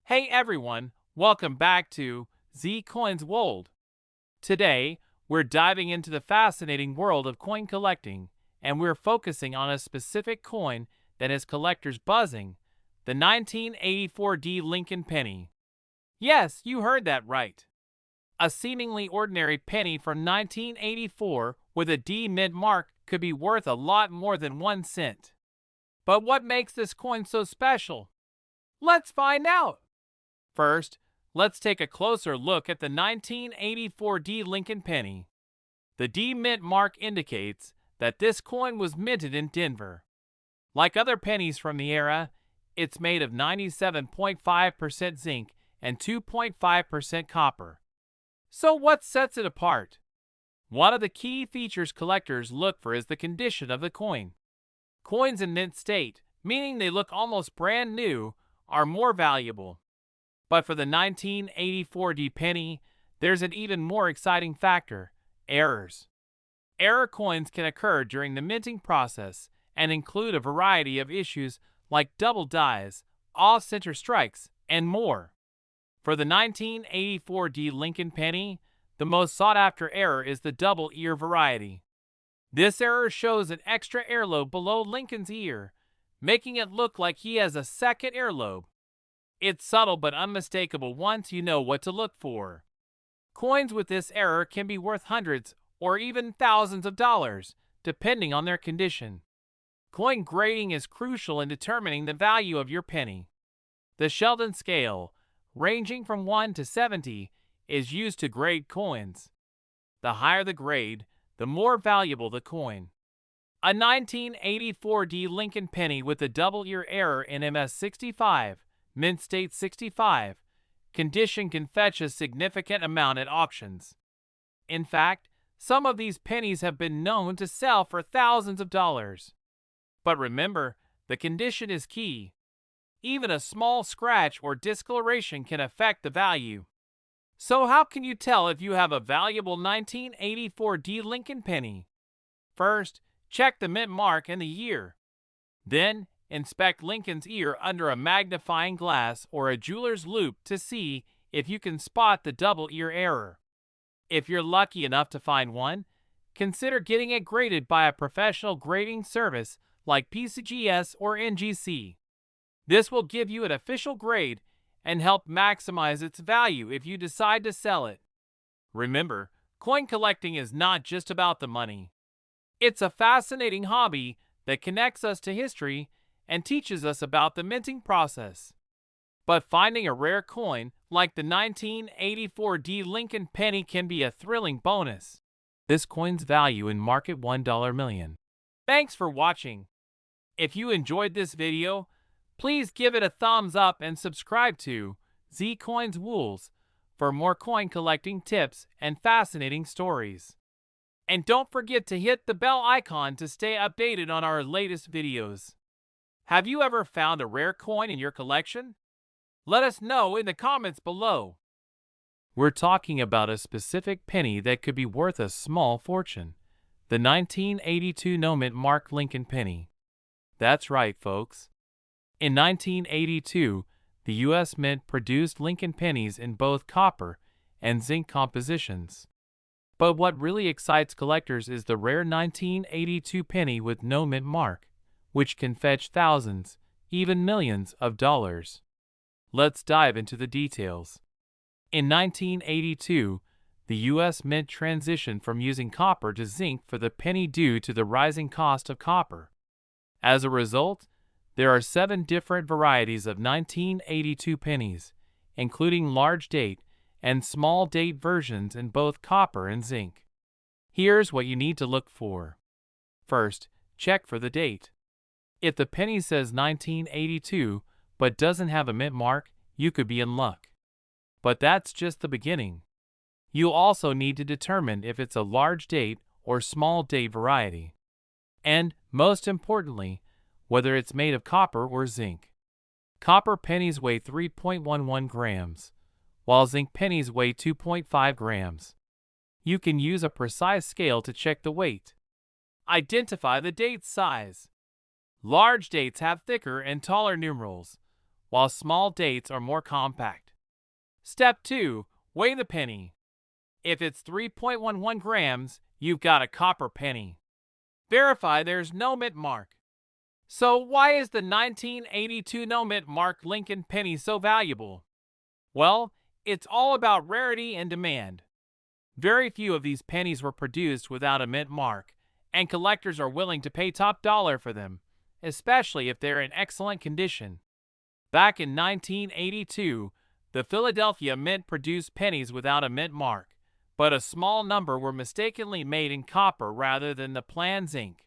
Hey everyone, welcome back to Z Coins World. Today, we're diving into the fascinating world of coin collecting, and we're focusing on a specific coin that has collectors buzzing, the 1984 D Lincoln penny. Yes, you heard that right. A seemingly ordinary penny from 1984 with a D mint mark could be worth a lot more than 1 cent. But what makes this coin so special? Let's find out! First, let's take a closer look at the 1984 D Lincoln penny. The D mint mark indicates that this coin was minted in Denver. Like other pennies from the era, it's made of 97.5% zinc and 2.5% copper. So what sets it apart? One of the key features collectors look for is the condition of the coin. Coins in mint state, meaning they look almost brand new, are more valuable. But for the 1984 D penny, there's an even more exciting factor: errors. Error coins can occur during the minting process and include a variety of issues like double dies, off-center strikes, and more. For the 1984 D Lincoln penny, the most sought-after error is the double ear variety. This error shows an extra earlobe below Lincoln's ear, making it look like he has a second earlobe. It's subtle but unmistakable once you know what to look for. Coins with this error can be worth hundreds or even thousands of dollars, depending on their condition. Coin grading is crucial in determining the value of your penny. The Sheldon scale, ranging from 1 to 70, is used to grade coins. The higher the grade, the more valuable the coin. A 1984 D Lincoln penny with a double ear error in MS65, mint state 65, condition can fetch a significant amount at auctions. In fact, some of these pennies have been known to sell for thousands of dollars. But remember, the condition is key. Even a small scratch or discoloration can affect the value. So how can you tell if you have a valuable 1984 D Lincoln penny? First, check the mint mark and the year. Then, inspect Lincoln's ear under a magnifying glass or a jeweler's loupe to see if you can spot the double ear error. If you're lucky enough to find one, consider getting it graded by a professional grading service like PCGS or NGC. This will give you an official grade and help maximize its value if you decide to sell it. Remember, coin collecting is not just about the money. It's a fascinating hobby that connects us to history and teaches us about the minting process. But finding a rare coin like the 1984 D Lincoln penny can be a thrilling bonus. This coin's value in market $1 million. Thanks for watching. If you enjoyed this video, please give it a thumbs up and subscribe to Z Coins Wools for more coin collecting tips and fascinating stories. And don't forget to hit the bell icon to stay updated on our latest videos. Have you ever found a rare coin in your collection? Let us know in the comments below. We're talking about a specific penny that could be worth a small fortune. The 1982 no mint mark Lincoln penny. That's right, folks. In 1982, the U.S. Mint produced Lincoln pennies in both copper and zinc compositions. But what really excites collectors is the rare 1982 penny with no mint mark, which can fetch thousands, even millions of dollars. Let's dive into the details. In 1982, the U.S. Mint transitioned from using copper to zinc for the penny due to the rising cost of copper. As a result, there are 7 different varieties of 1982 pennies, including large date and small date versions in both copper and zinc. Here's what you need to look for. First, check for the date. If the penny says 1982 but doesn't have a mint mark, you could be in luck. But that's just the beginning. You'll also need to determine if it's a large date or small date variety. And, most importantly, whether it's made of copper or zinc. Copper pennies weigh 3.11 grams, while zinc pennies weigh 2.5 grams. You can use a precise scale to check the weight. Identify the date size. Large dates have thicker and taller numerals, while small dates are more compact. Step 2. Weigh the penny. If it's 3.11 grams, you've got a copper penny. Verify there's no mint mark. So why is the 1982 no mint mark Lincoln penny so valuable? Well, it's all about rarity and demand. Very few of these pennies were produced without a mint mark, and collectors are willing to pay top dollar for them, especially if they're in excellent condition. Back in 1982, the Philadelphia Mint produced pennies without a mint mark, but a small number were mistakenly made in copper rather than the planned zinc.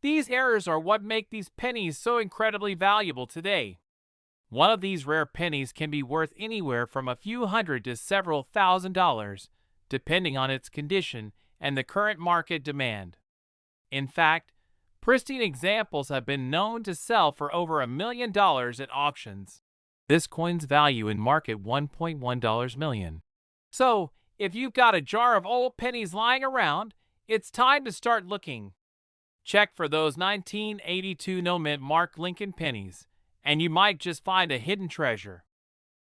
These errors are what make these pennies so incredibly valuable today. One of these rare pennies can be worth anywhere from a few hundred to several $1,000s, depending on its condition and the current market demand. In fact, pristine examples have been known to sell for over $1 million at auctions. This coin's value in market $1.1 million. So, if you've got a jar of old pennies lying around, it's time to start looking. Check for those 1982 no mint mark Lincoln pennies, and you might just find a hidden treasure.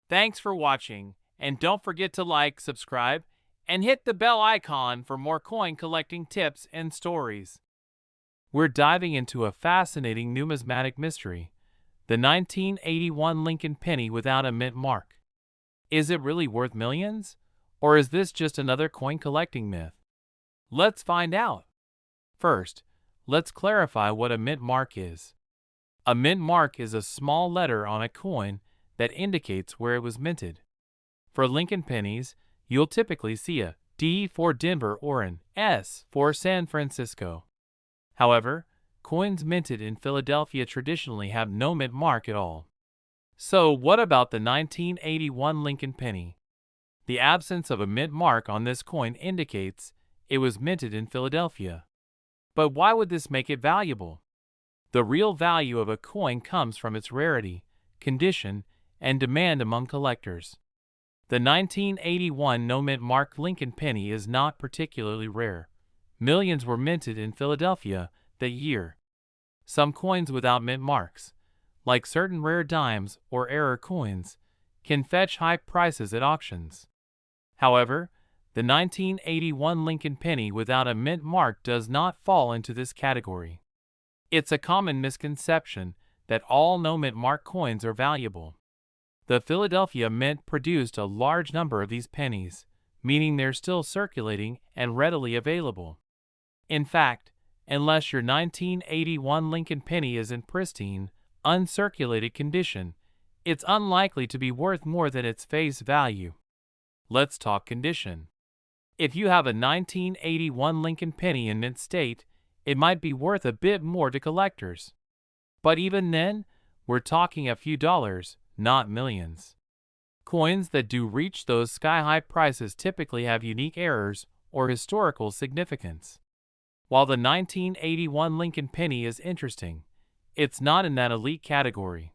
Thanks for watching, and don't forget to like, subscribe, and hit the bell icon for more coin collecting tips and stories. We're diving into a fascinating numismatic mystery, the 1981 Lincoln penny without a mint mark. Is it really worth millions? Or is this just another coin collecting myth? Let's find out. First, let's clarify what a mint mark is. A mint mark is a small letter on a coin that indicates where it was minted. For Lincoln pennies, you'll typically see a D for Denver or an S for San Francisco. However, coins minted in Philadelphia traditionally have no mint mark at all. So what about the 1981 Lincoln penny? The absence of a mint mark on this coin indicates it was minted in Philadelphia. But why would this make it valuable? The real value of a coin comes from its rarity, condition, and demand among collectors. The 1981 no mint mark Lincoln penny is not particularly rare. Millions were minted in Philadelphia that year. Some coins without mint marks, like certain rare dimes or error coins, can fetch high prices at auctions. However, the 1981 Lincoln penny without a mint mark does not fall into this category. It's a common misconception that all no mint mark coins are valuable. The Philadelphia Mint produced a large number of these pennies, meaning they're still circulating and readily available. In fact, unless your 1981 Lincoln penny is in pristine, uncirculated condition, it's unlikely to be worth more than its face value. Let's talk condition. If you have a 1981 Lincoln penny in mint state, it might be worth a bit more to collectors. But even then, we're talking a few dollars, not millions. Coins that do reach those sky-high prices typically have unique errors or historical significance. While the 1981 Lincoln penny is interesting, it's not in that elite category.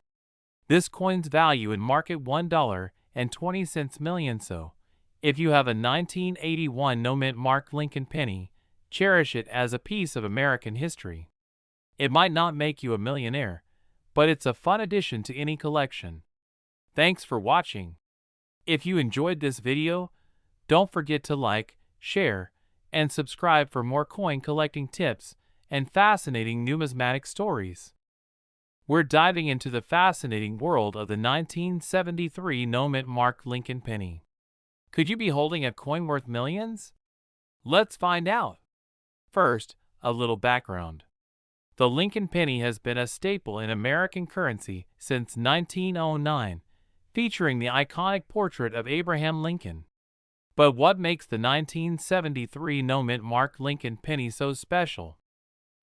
This coin's value in market $1.20 million. So, if you have a 1981 no mint mark Lincoln penny, cherish it as a piece of American history. It might not make you a millionaire, but it's a fun addition to any collection. Thanks for watching. If you enjoyed this video, don't forget to like, share, and subscribe for more coin collecting tips and fascinating numismatic stories. We're diving into the fascinating world of the 1973 no mint mark Lincoln penny. Could you be holding a coin worth millions? Let's find out. First, a little background. The Lincoln penny has been a staple in American currency since 1909, featuring the iconic portrait of Abraham Lincoln. But what makes the 1973 no mint mark Lincoln penny so special?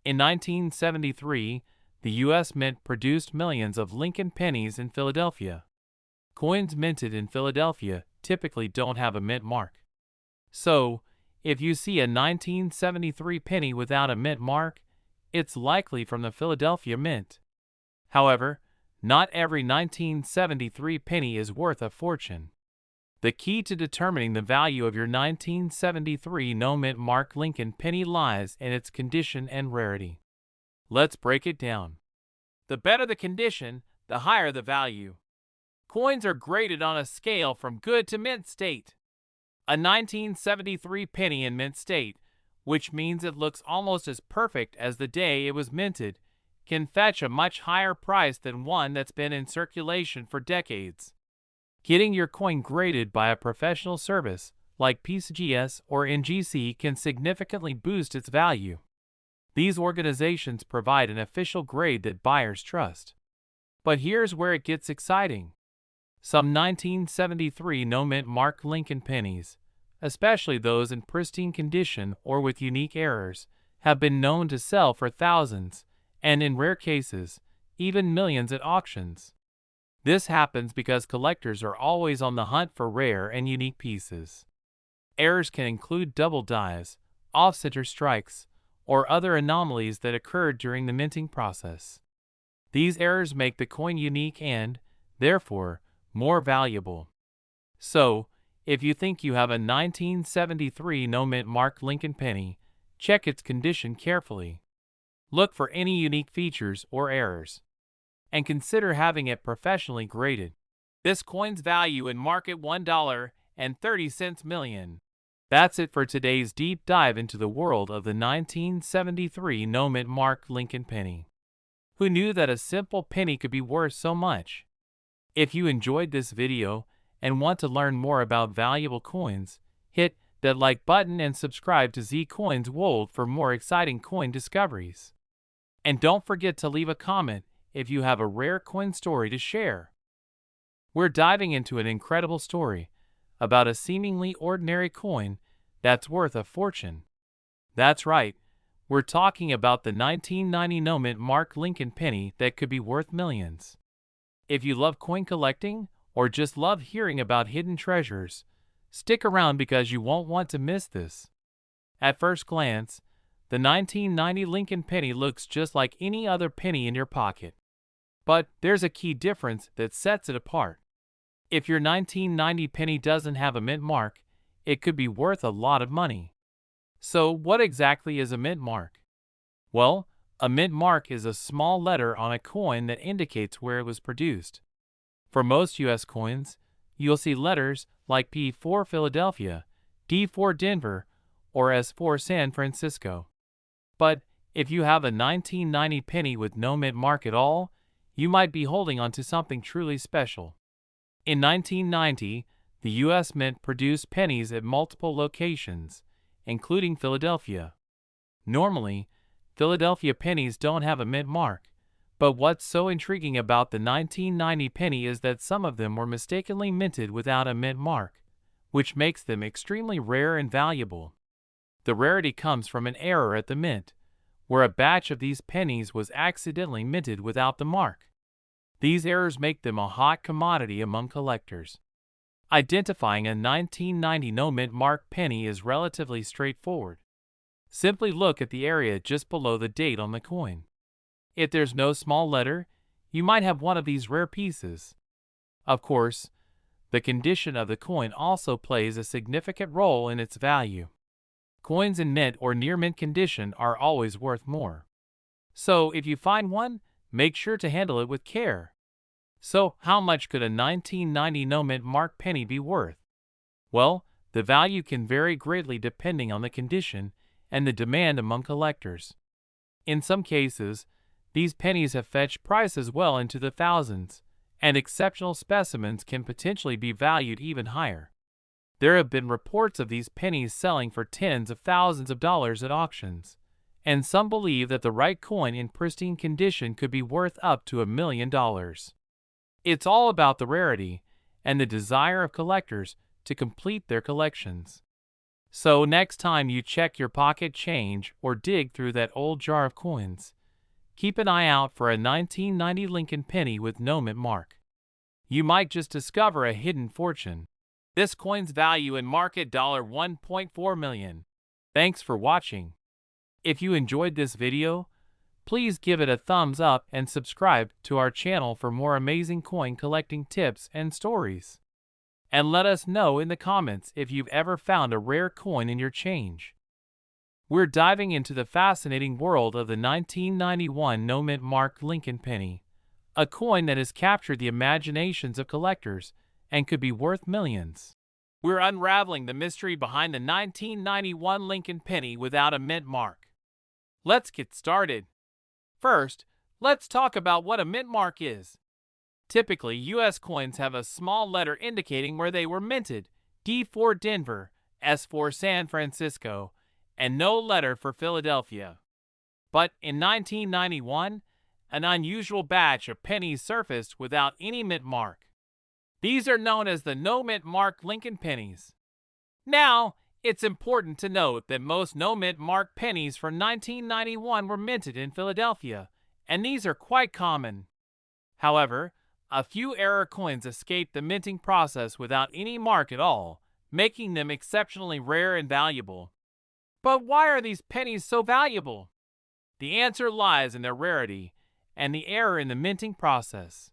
In 1973, the U.S. Mint produced millions of Lincoln pennies in Philadelphia. Coins minted in Philadelphia typically don't have a mint mark. So, if you see a 1973 penny without a mint mark, it's likely from the Philadelphia Mint. However, not every 1973 penny is worth a fortune. The key to determining the value of your 1973 no mint mark Lincoln penny lies in its condition and rarity. Let's break it down. The better the condition, the higher the value. Coins are graded on a scale from good to mint state. A 1973 penny in mint state, which means it looks almost as perfect as the day it was minted, can fetch a much higher price than one that's been in circulation for decades. Getting your coin graded by a professional service like PCGS or NGC can significantly boost its value. These organizations provide an official grade that buyers trust. But here's where it gets exciting. Some 1973 no-mint mark Lincoln pennies, especially those in pristine condition or with unique errors, have been known to sell for thousands, and in rare cases, even millions at auctions. This happens because collectors are always on the hunt for rare and unique pieces. Errors can include double dies, off-center strikes, or other anomalies that occurred during the minting process. These errors make the coin unique and, therefore, more valuable. So, if you think you have a 1973 no-mint mark Lincoln penny, check its condition carefully. Look for any unique features or errors, and consider having it professionally graded. This coin's value in market $1.30 million. That's it for today's deep dive into the world of the 1973 no-mint mark Lincoln penny. Who knew that a simple penny could be worth so much? If you enjoyed this video and want to learn more about valuable coins, hit that like button and subscribe to Z Coins World for more exciting coin discoveries. And don't forget to leave a comment if you have a rare coin story to share. We're diving into an incredible story about a seemingly ordinary coin that's worth a fortune. That's right, we're talking about the 1990 no-mint mark Lincoln penny that could be worth millions. If you love coin collecting or just love hearing about hidden treasures, stick around because you won't want to miss this. At first glance, the 1990 Lincoln penny looks just like any other penny in your pocket. But there's a key difference that sets it apart. If your 1990 penny doesn't have a mint mark, it could be worth a lot of money. So what exactly is a mint mark? Well, a mint mark is a small letter on a coin that indicates where it was produced. For most U.S. coins, you'll see letters like P for Philadelphia, D for Denver, or S for San Francisco. But if you have a 1990 penny with no mint mark at all, you might be holding on to something truly special. In 1990, the U.S. Mint produced pennies at multiple locations, including Philadelphia. Normally, Philadelphia pennies don't have a mint mark, but what's so intriguing about the 1990 penny is that some of them were mistakenly minted without a mint mark, which makes them extremely rare and valuable. The rarity comes from an error at the mint, where a batch of these pennies was accidentally minted without the mark. These errors make them a hot commodity among collectors. Identifying a 1990 no-mint mark penny is relatively straightforward. Simply look at the area just below the date on the coin. If there's no small letter, you might have one of these rare pieces. Of course, the condition of the coin also plays a significant role in its value. Coins in mint or near mint condition are always worth more. So if you find one, make sure to handle it with care. So how much could a 1990 no-mint mark penny be worth? Well, the value can vary greatly depending on the condition and the demand among collectors. In some cases, these pennies have fetched prices well into the thousands, and exceptional specimens can potentially be valued even higher. There have been reports of these pennies selling for tens of thousands of dollars at auctions, and some believe that the right coin in pristine condition could be worth up to $1 million. It's all about the rarity and the desire of collectors to complete their collections. So next time you check your pocket change or dig through that old jar of coins, keep an eye out for a 1990 Lincoln penny with no mint mark. You might just discover a hidden fortune. This coin's value in market $1.4 million. Thanks for watching. If you enjoyed this video, please give it a thumbs up and subscribe to our channel for more amazing coin collecting tips and stories. And let us know in the comments if you've ever found a rare coin in your change. We're diving into the fascinating world of the 1991 no mint mark Lincoln penny, a coin that has captured the imaginations of collectors and could be worth millions. We're unraveling the mystery behind the 1991 Lincoln penny without a mint mark. Let's get started. First, let's talk about what a mint mark is. Typically, U.S. coins have a small letter indicating where they were minted, D for Denver, S for San Francisco, and no letter for Philadelphia. But in 1991, an unusual batch of pennies surfaced without any mint mark. These are known as the no mint mark Lincoln pennies. Now, it's important to note that most no mint mark pennies from 1991 were minted in Philadelphia, and these are quite common. However, a few error coins escaped the minting process without any mark at all, making them exceptionally rare and valuable. But why are these pennies so valuable? The answer lies in their rarity and the error in the minting process.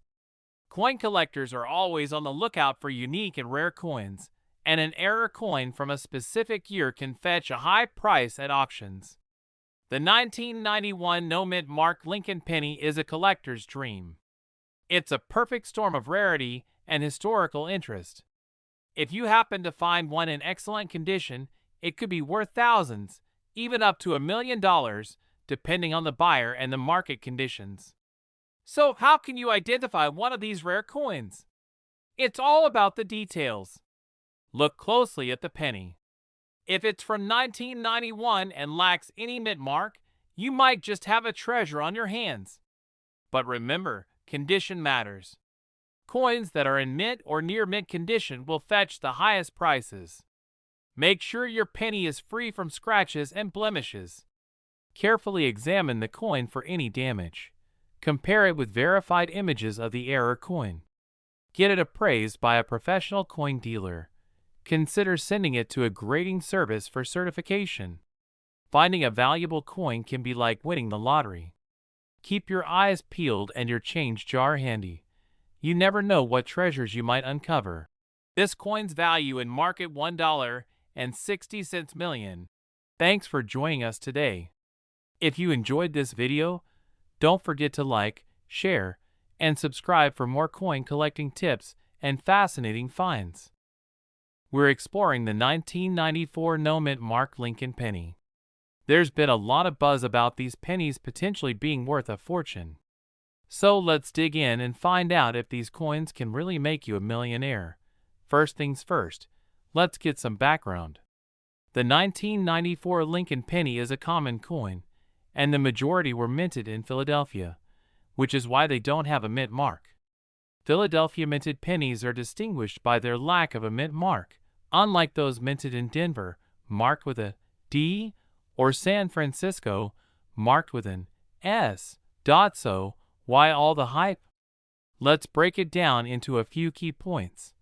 Coin collectors are always on the lookout for unique and rare coins, and an error coin from a specific year can fetch a high price at auctions. The 1991 no mint mark Lincoln penny is a collector's dream. It's a perfect storm of rarity and historical interest. If you happen to find one in excellent condition, it could be worth thousands, even up to $1 million, depending on the buyer and the market conditions. So how can you identify one of these rare coins? It's all about the details. Look closely at the penny. If it's from 1991 and lacks any mint mark, you might just have a treasure on your hands. But remember, condition matters. Coins that are in mint or near mint condition will fetch the highest prices. Make sure your penny is free from scratches and blemishes. Carefully examine the coin for any damage. Compare it with verified images of the error coin. Get it appraised by a professional coin dealer. Consider sending it to a grading service for certification. Finding a valuable coin can be like winning the lottery. Keep your eyes peeled and your change jar handy. You never know what treasures you might uncover. This coin's value in market $1.60 million. Thanks for joining us today. If you enjoyed this video, don't forget to like, share, and subscribe for more coin collecting tips and fascinating finds. We're exploring the 1994 no mint mark Lincoln penny. There's been a lot of buzz about these pennies potentially being worth a fortune. So let's dig in and find out if these coins can really make you a millionaire. First things first, let's get some background. The 1994 Lincoln penny is a common coin, and the majority were minted in Philadelphia, which is why they don't have a mint mark. Philadelphia minted pennies are distinguished by their lack of a mint mark, unlike those minted in Denver, marked with a D, or San Francisco, marked with an S. So, why all the hype? Let's break it down into a few key points.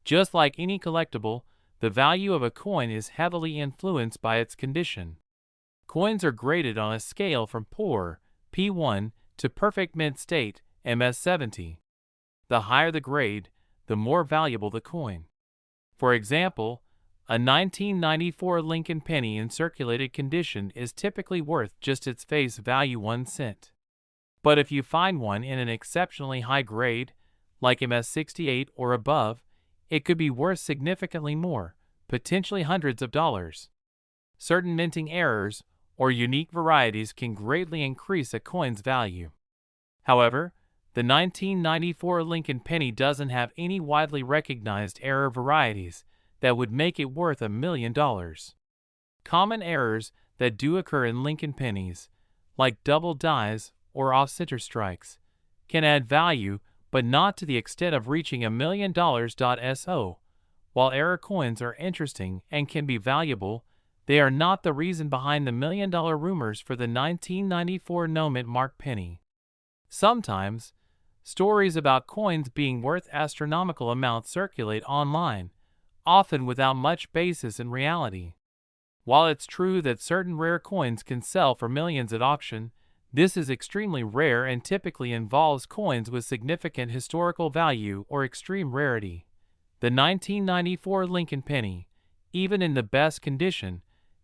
Just like any collectible, the value of a coin is heavily influenced by its condition. Coins are graded on a scale from poor, P1, to perfect mint state, MS70. The higher the grade, the more valuable the coin. For example, a 1994 Lincoln penny in circulated condition is typically worth just its face value 1 cent. But if you find one in an exceptionally high grade, like MS68 or above, it could be worth significantly more, potentially hundreds of dollars. Certain minting errors or unique varieties can greatly increase a coin's value. However, the 1994 Lincoln penny doesn't have any widely recognized error varieties that would make it worth $1 million. Common errors that do occur in Lincoln pennies, like double dies or off-center strikes, can add value but not to the extent of reaching $1 million. So, while error coins are interesting and can be valuable, they are not the reason behind the $1 million rumors for the 1994 no mint mark penny. Sometimes, stories about coins being worth astronomical amounts circulate online, often without much basis in reality. While it's true that certain rare coins can sell for millions at auction, this is extremely rare and typically involves coins with significant historical value or extreme rarity. The 1994 Lincoln penny, even in the best condition,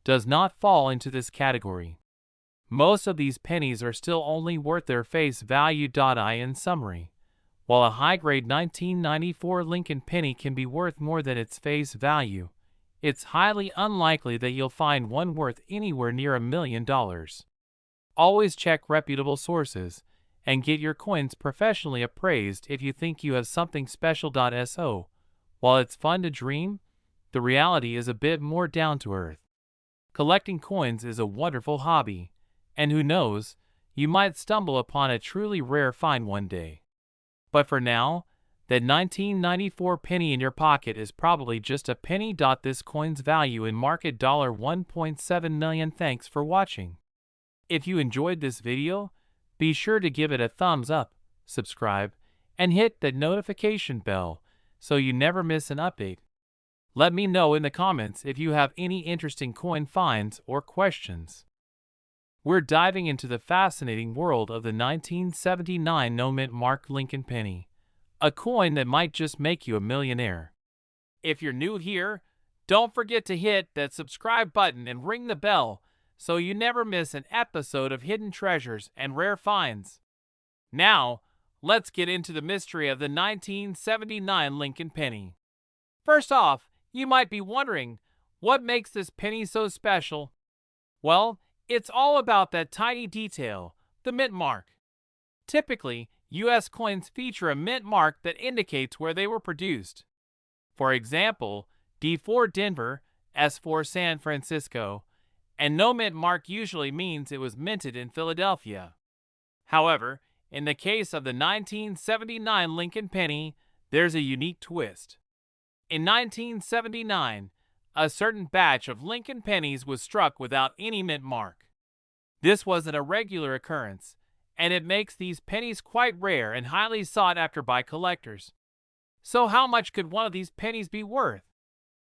does not fall into this category. Most of these pennies are still only worth their face value. In summary, While a high-grade 1994 Lincoln penny can be worth more than its face value, it's highly unlikely that you'll find one worth anywhere near $1 million. Always check reputable sources and get your coins professionally appraised if you think you have something special. So, while it's fun to dream, the reality is a bit more down to earth. Collecting coins is a wonderful hobby, and who knows, you might stumble upon a truly rare find one day. But for now, that 1994 penny in your pocket is probably just a penny. This coin's value in market $1.7 million. Thanks for watching. If you enjoyed this video, be sure to give it a thumbs up, subscribe, and hit the notification bell so you never miss an update. Let me know in the comments if you have any interesting coin finds or questions. We're diving into the fascinating world of the 1979 no-mint mark Lincoln penny, a coin that might just make you a millionaire. If you're new here, don't forget to hit that subscribe button and ring the bell so you never miss an episode of Hidden Treasures and Rare Finds. Now, let's get into the mystery of the 1979 Lincoln penny. First off, you might be wondering, what makes this penny so special? Well, it's all about that tiny detail, the mint mark. Typically, U.S. coins feature a mint mark that indicates where they were produced. For example, D4 Denver, S4 San Francisco, and no mint mark usually means it was minted in Philadelphia. However, in the case of the 1979 Lincoln penny, there's a unique twist. In 1979, a certain batch of Lincoln pennies was struck without any mint mark. This was an irregular occurrence, and it makes these pennies quite rare and highly sought after by collectors. So how much could one of these pennies be worth?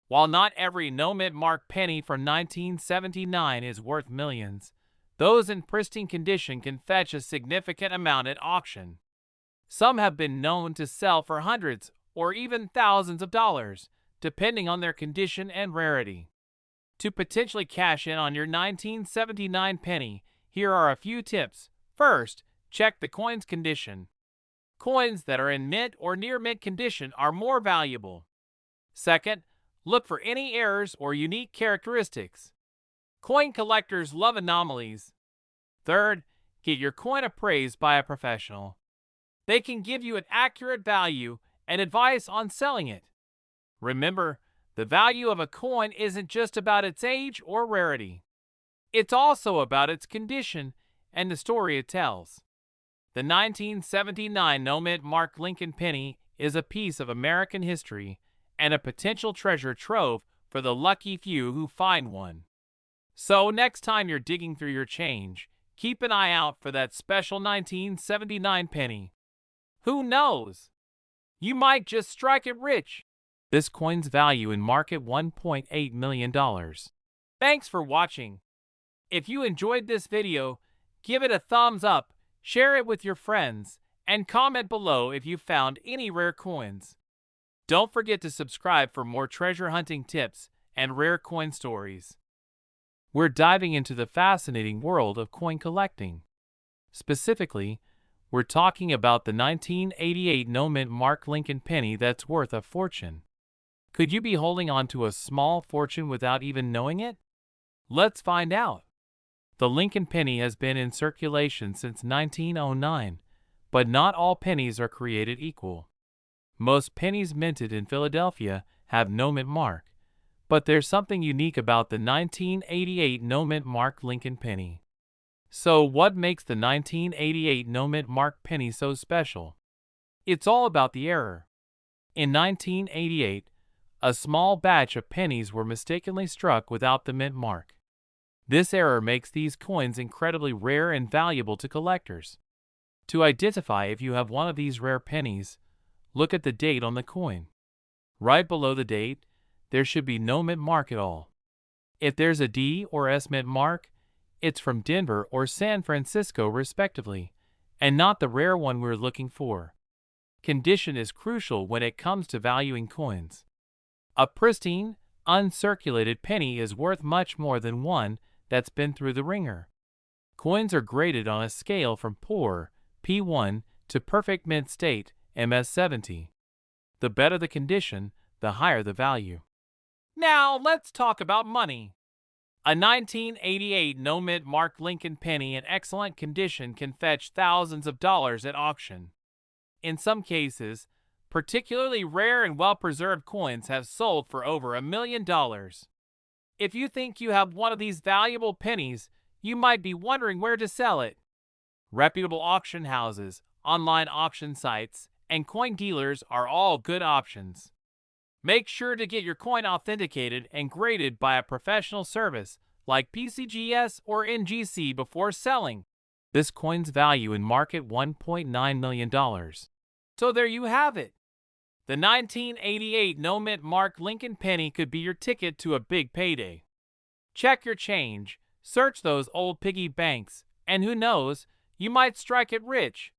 While not every no-mint mark penny from 1979 is worth millions, those in pristine condition can fetch a significant amount at auction. Some have been known to sell for hundreds or even thousands of dollars, depending on their condition and rarity. To potentially cash in on your 1979 penny, here are a few tips. First, check the coin's condition. Coins that are in mint or near mint condition are more valuable. Second, look for any errors or unique characteristics. Coin collectors love anomalies. Third, get your coin appraised by a professional. They can give you an accurate value and advice on selling it. Remember, the value of a coin isn't just about its age or rarity. It's also about its condition and the story it tells. The 1979 no-mint mark Lincoln penny is a piece of American history and a potential treasure trove for the lucky few who find one. So next time you're digging through your change, keep an eye out for that special 1979 penny. Who knows? You might just strike it rich. This coin's value in market $1.8 million. Thanks for watching. If you enjoyed this video, give it a thumbs up, share it with your friends, and comment below if you found any rare coins. Don't forget to subscribe for more treasure hunting tips and rare coin stories. We're diving into the fascinating world of coin collecting. Specifically, we're talking about the 1988 no-mint mark Lincoln penny that's worth a fortune. Could you be holding on to a small fortune without even knowing it? Let's find out. The Lincoln penny has been in circulation since 1909, but not all pennies are created equal. Most pennies minted in Philadelphia have no mint mark, but there's something unique about the 1988 no mint mark Lincoln penny. So what makes the 1988 no mint mark penny so special? It's all about the error. In 1988, a small batch of pennies were mistakenly struck without the mint mark. This error makes these coins incredibly rare and valuable to collectors. To identify if you have one of these rare pennies, look at the date on the coin. Right below the date, there should be no mint mark at all. If there's a D or S mint mark, it's from Denver or San Francisco respectively, and not the rare one we're looking for. Condition is crucial when it comes to valuing coins. A pristine, uncirculated penny is worth much more than one that's been through the ringer. Coins are graded on a scale from poor, P1, to perfect mint state, MS70. The better the condition, the higher the value. Now, let's talk about money. A 1988 no-mint Mark Lincoln penny in excellent condition can fetch thousands of dollars at auction. In some cases, particularly rare and well-preserved coins have sold for over $1 million. If you think you have one of these valuable pennies, you might be wondering where to sell it. Reputable auction houses, online auction sites, and coin dealers are all good options. Make sure to get your coin authenticated and graded by a professional service like PCGS or NGC before selling. This coin's value in market $1.9 million. So there you have it. The 1988 no-mint Mark Lincoln penny could be your ticket to a big payday. Check your change, search those old piggy banks, and who knows, you might strike it rich.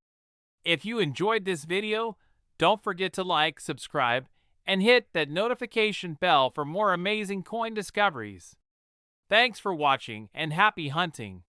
If you enjoyed this video, don't forget to like, subscribe, and hit that notification bell for more amazing coin discoveries. Thanks for watching and happy hunting!